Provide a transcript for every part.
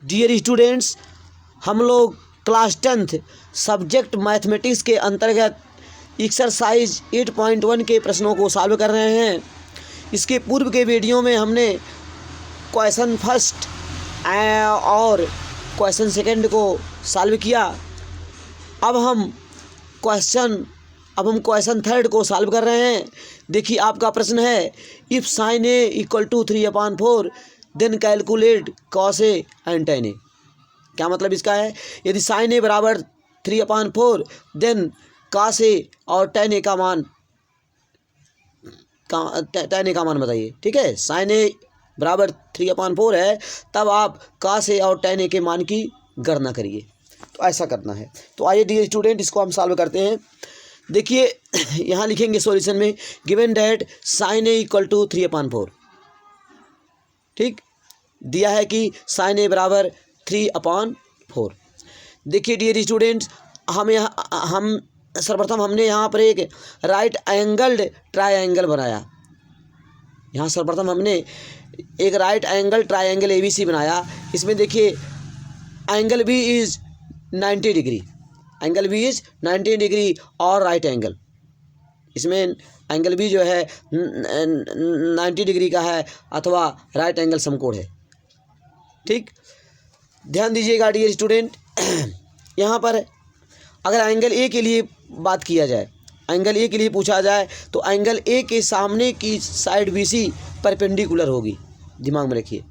Dear students, हम लोग class 10th subject mathematics के अंतर्गत एक्सरसाइज 8.1 के प्रश्नों को सॉल्व कर रहे हैं। इसके पूर्व के वीडियो में हमने क्वेश्चन फर्स्ट और क्वेश्चन सेकंड को सॉल्व किया। अब हम क्वेश्चन थर्ड को सॉल्व कर रहे हैं। देखिए, आपका प्रश्न है, if sine A equal to 3/4 then calculate cos A and tan A. क्या मतलब इसका है? यदि साइन ए बराबर 3/4 देन कॉस ए और टेन ए का मान बताइए। ठीक है, साइन ए बराबर 3/4 है, तब आप कॉस ए और टेन ए के मान की गणना करिए। तो ऐसा करना है। तो आइए डियर स्टूडेंट, इसको हम सॉल्व करते हैं। देखिए, यहाँ लिखेंगे सॉल्यूशन में, given that sine A equal to 3/4। ठीक, दिया है कि साइन ए बराबर 3/4। देखिए डियर स्टूडेंट्स, हम सर्वप्रथम हमने यहाँ पर एक राइट एंगल्ड ट्रायंगल बनाया। यहाँ सर्वप्रथम हमने एक राइट एंगल ट्रायंगल ABC बनाया। इसमें देखिए, angle B is 90 degree, angle B is 90 degree और राइट एंगल। इसमें एंगल B जो है 90 डिग्री का है अथवा राइट एंगल समकोण है। ठीक, ध्यान दीजिएगा डियर स्टूडेंट, यहाँ पर अगर एंगल A के लिए बात किया जाए, एंगल A के लिए पूछा जाए, तो एंगल A के सामने की साइड BC परपेंडिकुलर होगी, दिमाग में रखिए।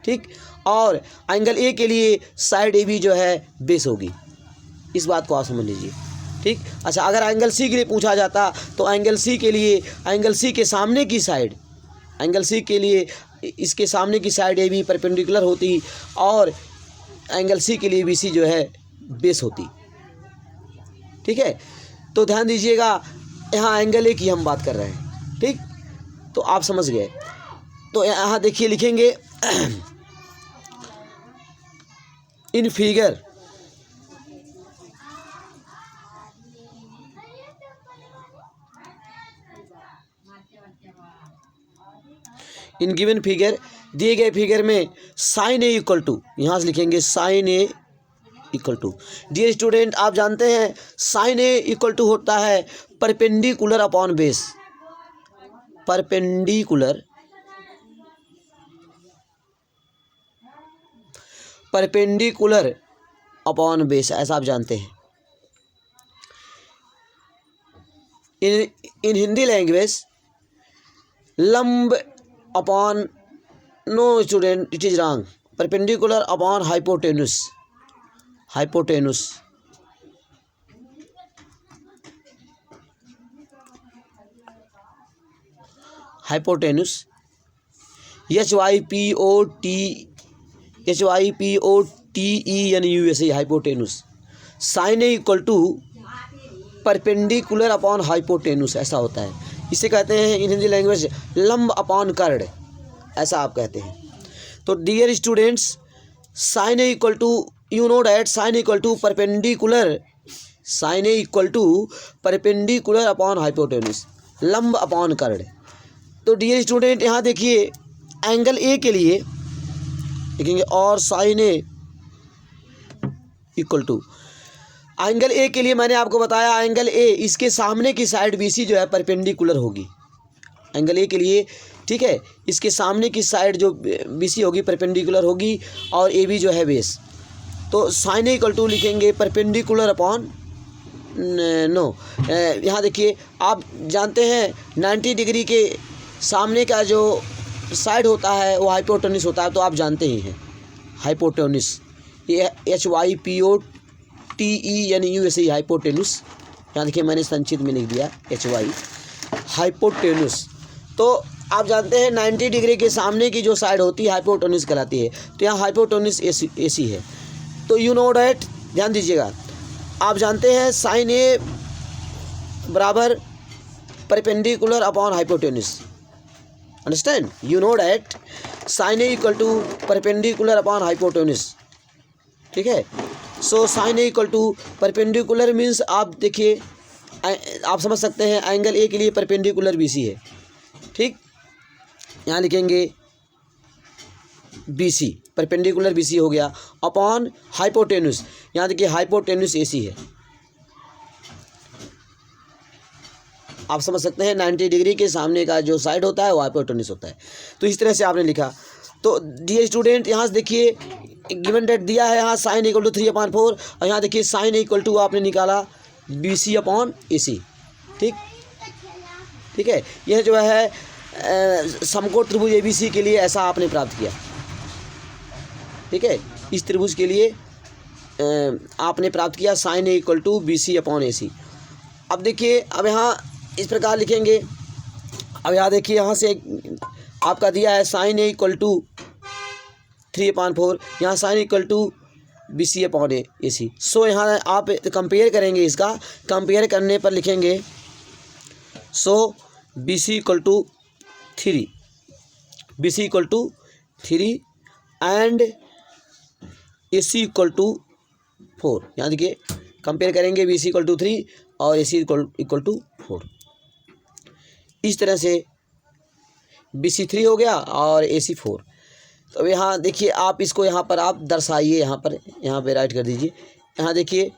ठीक, और एंगल A के लिए साइड AB जो है बेस होगी। इस बात को आप समझ लीजिए। ठीक, अच्छा, अगर एंगल C के लिए पूछा जाता, तो एंगल C के लिए एंगल C के सामने की साइड, एंगल C के लिए इसके सामने की साइड AB परपेंडिकुलर होती और एंगल C के लिए BC जो है बेस होती। ठीक है, तो ध्यान दीजिएगा, यहाँ एंगल A की हम बात कर रहे हैं। ठीक, तो आप समझ गए। तो यहाँ देखिए, लिखेंगे in figure in given figure, दिए गए फिगर में साइन ए इक्वल टू, यहाँ से लिखेंगे sine A equal to. Dear student, आप जानते हैं साइन ए इक्वल टू होता है perpendicular upon base, perpendicular upon base, ऐसा आप जानते हैं। इन हिंदी लैंग्वेज, लंब upon, no student, it is wrong, perpendicular upon hypotenuse, hypotenuse. Hypotenuse, HYPOTENUS, hypotenuse. Sine A equal to perpendicular upon hypotenuse, ऐसा होता है। इसे कहते हैं इन हिंदी लैंग्वेज लंब अपॉन कर्ड, ऐसा आप कहते हैं। तो dear students, sine A equal to, you know that sine equal to perpendicular, sine A equal to perpendicular upon hypotenuse, लंब अपॉन कर्ड। तो डियर स्टूडेंट, यहाँ देखिए, एंगल A के लिए लिखेंगे और sine A equal to, angle A के लिए मैंने आपको बताया, एंगल A इसके सामने की साइड BC जो है परपेंडिकुलर होगी, एंगल A के लिए। ठीक है, इसके सामने की साइड जो BC होगी परपेंडिकुलर होगी और AB जो है बेस। तो साइन ए इक्वल टू लिखेंगे परपेंडिकुलर अपॉन, नो, यहाँ देखिए, आप जानते हैं 90 डिग्री के सामने का जो साइड होता है वो हाइपोटेन्यूस होता है, तो आप जानते ही हैं हाइपोटेन्यूस, ये HYPOTENUS, हाइपोटेन्यूस। यहाँ देखिए, मैंने संक्षिप्त में लिख दिया HY, हाइपोटेन्यूस। तो आप जानते हैं 90 डिग्री के सामने की जो साइड होती है हाइपोटेन्यूस कहलाती है। तो यहाँ हाइपोटेन्यूस AC है। तो यू नो डैट, ध्यान दीजिएगा, आप जानते हैं साइन ए बराबर perpendicular upon hypotenuse, understand, you know that sine A equal to perpendicular upon hypotenuse. ठीक है, so sine A equal to perpendicular means, आप देखिए, आप समझ सकते हैं एंगल A के लिए परपेंडिकुलर BC है। ठीक, यहाँ लिखेंगे BC, परपेंडिकुलर BC हो गया अपॉन हाइपोटेन्यूस, यहाँ देखिए हाइपोटेन्यूस AC है। आप समझ सकते हैं 90 डिग्री के सामने का जो साइड होता है वो हाइपोटेन्यूस होता है। तो इस तरह से आपने लिखा। तो डियर स्टूडेंट, यहाँ से देखिए गिवन डेट दिया है, यहाँ साइन इक्वल टू 3/4 और यहाँ देखिए साइन इक्वल टू आपने निकाला BC अपॉन AC। ठीक है, यह जो है समकोण त्रिभुज ABC के लिए ऐसा आपने प्राप्त किया। ठीक है, इस त्रिभुज के लिए आपने प्राप्त किया sine equal to BC upon AC। अब देखिए, अब यहाँ इस प्रकार लिखेंगे। अब यहाँ देखिए, यहाँ से आपका दिया है साइन इक्वल टू 3/4, यहाँ sine equal to BC upon AC। So यहाँ आप कंपेयर करेंगे, इसका कंपेयर करने पर लिखेंगे so BC equal to 3, BC equal to 3 and AC equal to 4। यहाँ देखिए कंपेयर करेंगे BC इक्वल टू 3 और AC इक्वल टू 4। इस तरह से BC 3 हो गया और AC 4। तो यहाँ देखिए, आप इसको यहाँ पर आप दर्शाइए, यहाँ पे राइट कर दीजिए। यहाँ देखिए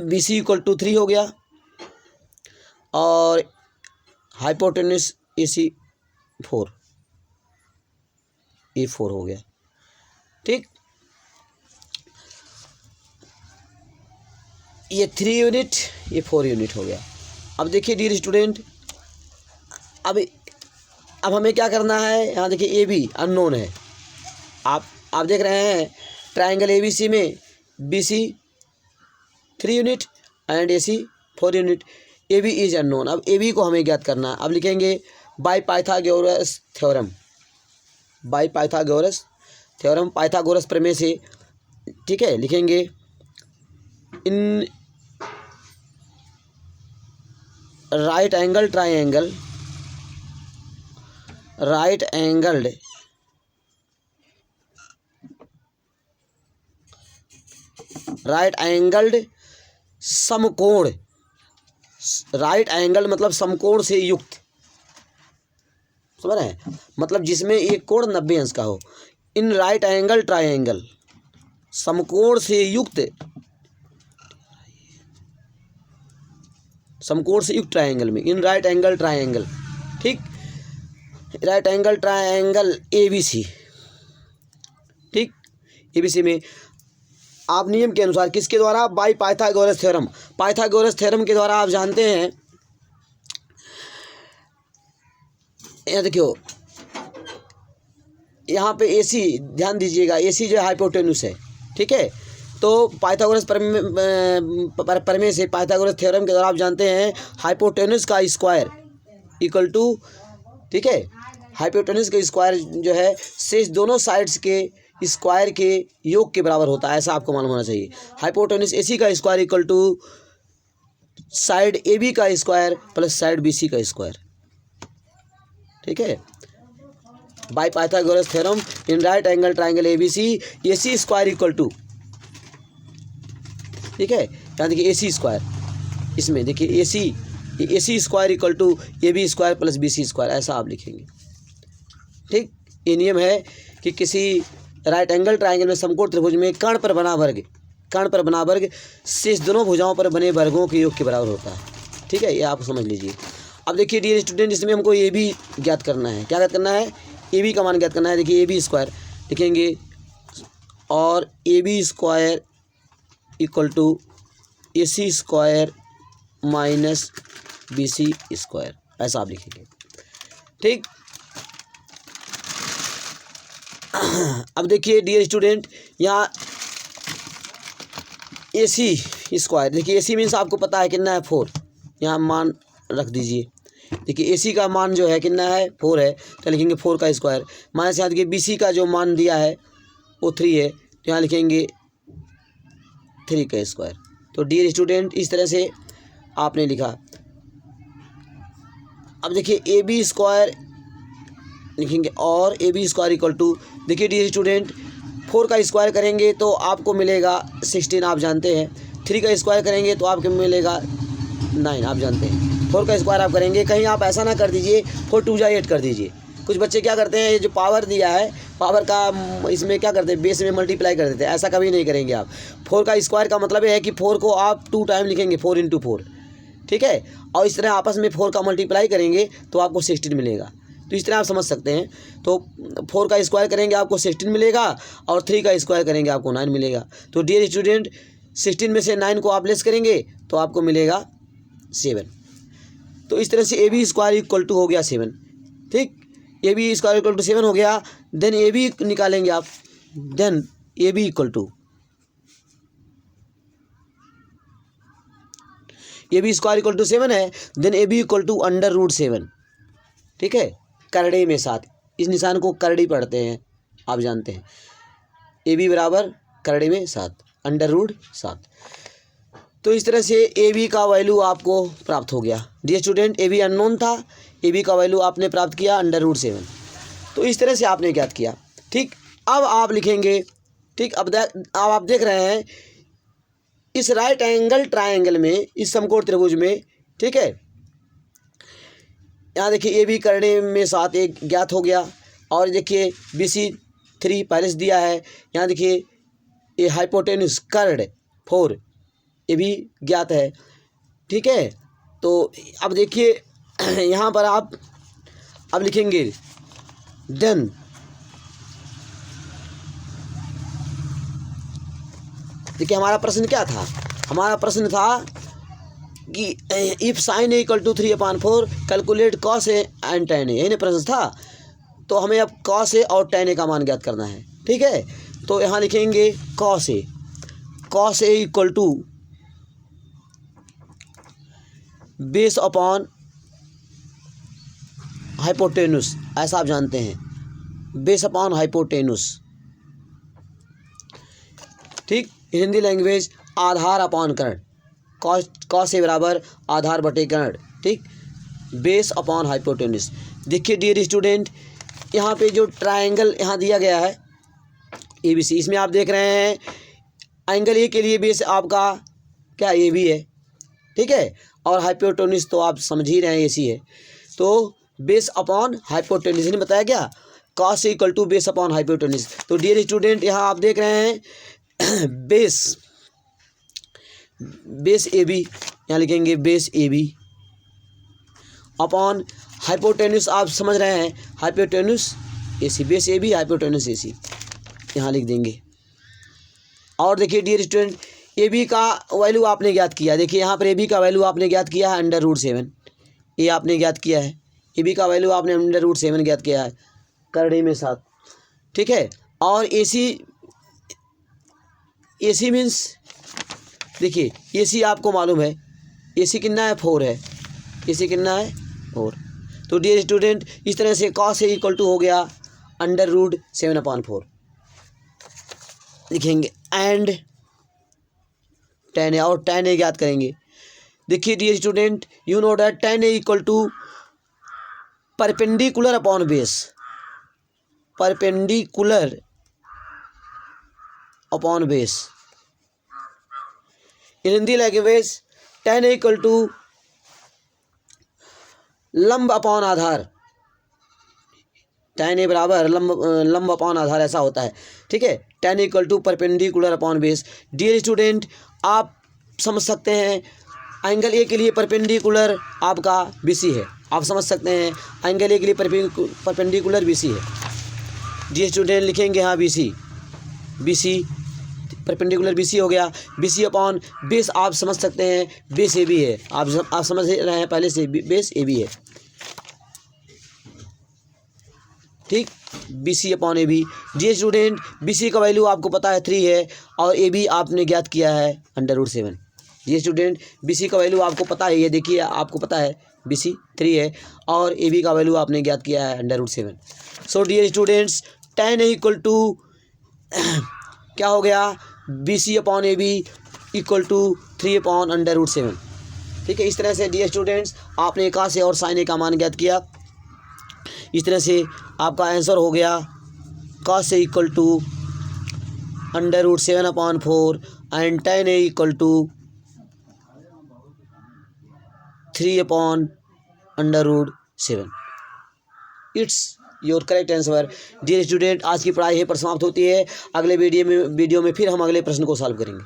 BC इक्वल टू 3 हो गया और हाइपोटेन्यूस AC 4, ये 4 हो गया। ठीक, ये 3 यूनिट, ये 4 यूनिट हो गया। अब देखिए डियर स्टूडेंट, अब हमें क्या करना है। यहाँ देखिए AB अननोन है। आप देख रहे हैं ट्रायंगल ABC में BC 3 unit and AC 4 unit, AB is unknown. अब AB को हमें ज्ञात करना है। अब लिखेंगे bye Pythagoras theorem, bye Pythagoras theorem, Pythagoras प्रमेय से। ठीक है, लिखेंगे इन right angle triangle, right angled समकोण, राइट एंगल मतलब समकोण से युक्त, समझ रहे हैं, मतलब जिसमें एक कोण 90 अंश का हो। इन राइट एंगल ट्रायंगल, समकोण से युक्त, समकोण से युक्त ट्रायंगल में, इन राइट एंगल ट्रायंगल। ठीक, राइट एंगल ट्रायंगल ABC। ठीक, ABC में आप नियम के अनुसार किसके द्वारा, bye Pythagoras theorem, Pythagoras theorem के द्वारा आप जानते हैं। यहाँ देखियो, यहाँ पे AC ध्यान दीजिएगा, AC जो है हाइपोटेन्यूस है। ठीक है, तो पाइथागोरस प्रमेय से, पाइथागोरस थ्योरम के द्वारा आप जानते हैं हाइपोटेन्यूस का स्क्वायर इक्वल टू, ठीक है, हाइपोटेन्यूस का स्क्वायर जो है शेष दोनों साइड्स के स्क्वायर के योग के बराबर होता है, ऐसा आपको मालूम होना चाहिए। हाइपोटेन्यूस AC का square equal to side AB का स्क्वायर प्लस साइड BC का स्क्वायर। ठीक है, by Pythagoras theorem in right angle triangle ABC, AC square equal to, ठीक है, यहाँ देखिए AC स्क्वायर, इसमें देखिए AC square equal to AB square plus BC square, ऐसा आप लिखेंगे। ठीक, ये नियम है कि किसी राइट एंगल ट्रायंगल में समकोण त्रिभुज में कर्ण पर बना वर्ग शेष दोनों भुजाओं पर बने वर्गों के योग के बराबर होता है। ठीक है, ये आप समझ लीजिए। अब देखिए डियर स्टूडेंट, इसमें हमको AB ज्ञात करना है। क्या ज्ञात करना है, AB का मान ज्ञात करना है। देखिए AB स्क्वायर लिखेंगे और AB square equal to AC square minus BC square, ऐसा आप लिखेंगे। ठीक, अब देखिए डियर स्टूडेंट, यहाँ AC स्क्वायर, देखिए AC मीन्स आपको पता है कितना है 4, यहाँ मान रख दीजिए। देखिए AC का मान जो है कितना है 4 है, तो लिखेंगे 4 का स्क्वायर माइनस, यहाँ देखिए BC का जो मान दिया है वो 3 है, तो यहाँ लिखेंगे 3 का स्क्वायर। तो डियर स्टूडेंट, इस तरह से आपने लिखा। अब देखिए AB स्क्वायर लिखेंगे और AB स्क्वायर इक्वल टू, देखिए डियर स्टूडेंट 4 का स्क्वायर करेंगे तो आपको मिलेगा 16, आप जानते हैं। 3 का स्क्वायर करेंगे तो आपको मिलेगा 9, आप जानते हैं। 4 का स्क्वायर आप करेंगे, कहीं आप ऐसा ना कर दीजिए 4 2 8 कर दीजिए। कुछ बच्चे क्या करते हैं, ये जो पावर दिया है पावर का इसमें क्या करते हैं, बेस में मल्टीप्लाई कर देते हैं, ऐसा कभी नहीं करेंगे आप। 4 का स्क्वायर का मतलब है कि 4 को आप 2 टाइम लिखेंगे, 4 × 4, ठीक है। और इस तरह आपस में 4 का मल्टीप्लाई करेंगे तो आपको 16 मिलेगा। तो इस तरह आप समझ सकते हैं। तो 4 का स्क्वायर करेंगे आपको 16 मिलेगा, और 3 का स्क्वायर करेंगे आपको 9 मिलेगा। तो डियर स्टूडेंट, 16 में से 9 को आप लेस करेंगे तो आपको मिलेगा 7। तो इस तरह से A B square equal to हो गया 7, ठीक। A B square equal to 7 हो गया। देन ए बी निकालेंगे आप। Then A B equal to, A B square equal to 7 है। Then A B equal to √7, ठीक है, करड़े में 7। इस निशान को करड़ी पढ़ते हैं, आप जानते हैं। ए बी बराबर करड़े में 7, √7। तो इस तरह से ए बी का वैल्यू आपको प्राप्त हो गया। Dear student, A B unknown था, ए बी का वैल्यू आपने प्राप्त किया √7। तो इस तरह से आपने ज्ञात किया, ठीक। अब आप लिखेंगे, ठीक। अब आप देख रहे हैं इस राइट एंगल ट्रायंगल में, इस समकोण त्रिभुज में, ठीक है। यहाँ देखिए ए बी करड़े में 7 एक ज्ञात हो गया, और देखिए BC 3 पहले से दिया है। यहाँ देखिए ये हाइपोटेन्यूस कर्ड 4 ये भी ज्ञात है, ठीक है। तो अब देखिए यहाँ पर आप अब लिखेंगे देन देखिए हमारा प्रश्न क्या था। हमारा प्रश्न था कि if sine equal to 3/4 calculate cos A and tan A, यही ना प्रश्न था। तो हमें अब कॉस ए और tan ए का मान ज्ञात करना है, ठीक है। तो यहाँ लिखेंगे cos A equal to base upon hypotenuse, ऐसा आप जानते हैं, बेस अपॉन हाइपोटेन्यूस, ठीक। हिंदी लैंग्वेज आधार अपॉन कर्ण, कॉस ए बराबर आधार बटे कर्ण, ठीक। Base upon hypotenuse. देखिए डियर स्टूडेंट, यहाँ पे जो ट्रायंगल यहाँ दिया गया है ABC, इसमें आप देख रहे हैं एंगल ए के लिए बेस आपका क्या AB है, ठीक है। और हाइपोटेन्यूस तो आप समझ ही रहे हैं AC है। तो बेस अपॉन हाइपोटेन्यूस ने बताया क्या, cos equal to base upon hypotenuse. तो डियर स्टूडेंट, यहाँ आप देख रहे हैं बेस AB, यहाँ लिखेंगे बेस AB अपॉन हाइपोटेन्यूस, आप समझ रहे हैं hypotenuse AC, base AB hypotenuse AC, यहाँ लिख देंगे। और देखिए डियर स्टूडेंट, AB का वैल्यू आपने ज्ञात किया। देखिए यहाँ पर AB का वैल्यू आपने ज्ञात किया है √7, ये आपने ज्ञात किया है। AB का वैल्यू आपने √7 ज्ञात किया है, करड़े में 7, ठीक है। और AC मीन्स देखिए AC आपको मालूम है, AC कितना है 4 है, AC कितना है 4। तो डियर स्टूडेंट, इस तरह से कॉस ए इक्वल टू हो गया √7/4, लिखेंगे एंड tan ए, और tan ए ज्ञात करेंगे। देखिए dear student, you know that tan A equal to perpendicular upon base, perpendicular upon base. In Hindi language tan A equal to लंब अपॉन आधार, tan ए बराबर लंब अपॉन आधार, ऐसा होता है, ठीक है। tan A equal to perpendicular upon base. Dear student, आप समझ सकते हैं एंगल ए के लिए परपेंडिकुलर आपका BC है, आप समझ सकते हैं एंगल ए के लिए परपेंडिकुलर BC है। डियर स्टूडेंट, लिखेंगे हाँ BC परपेंडिकुलर BC हो गया। BC अपॉन बेस आप समझ सकते हैं बेस AB है, आप समझ रहे हैं पहले से बेस AB है, ठीक। BC upon AB। Dear student, BC का वैल्यू आपको पता है 3 है, और AB आपने ज्ञात किया है √7। डियर स्टूडेंट, BC का वैल्यू आपको पता है, ये देखिए आपको पता है BC 3 है, और AB का वैल्यू आपने ज्ञात किया है √7। So dear students, tan A equal to क्या हो गया, BC upon AB equal to 3/√7, ठीक है। इस तरह से डियर स्टूडेंट्स, आपने कॉस ए और साइन ए का मान ज्ञात किया। इस तरह से आपका आंसर हो गया cos A equal to √7/4 and tan A equal to 3/√7। It's your correct answer. Dear student, आज की पढ़ाई यहीं पर समाप्त होती है। अगले वीडियो में फिर हम अगले प्रश्न को सॉल्व करेंगे।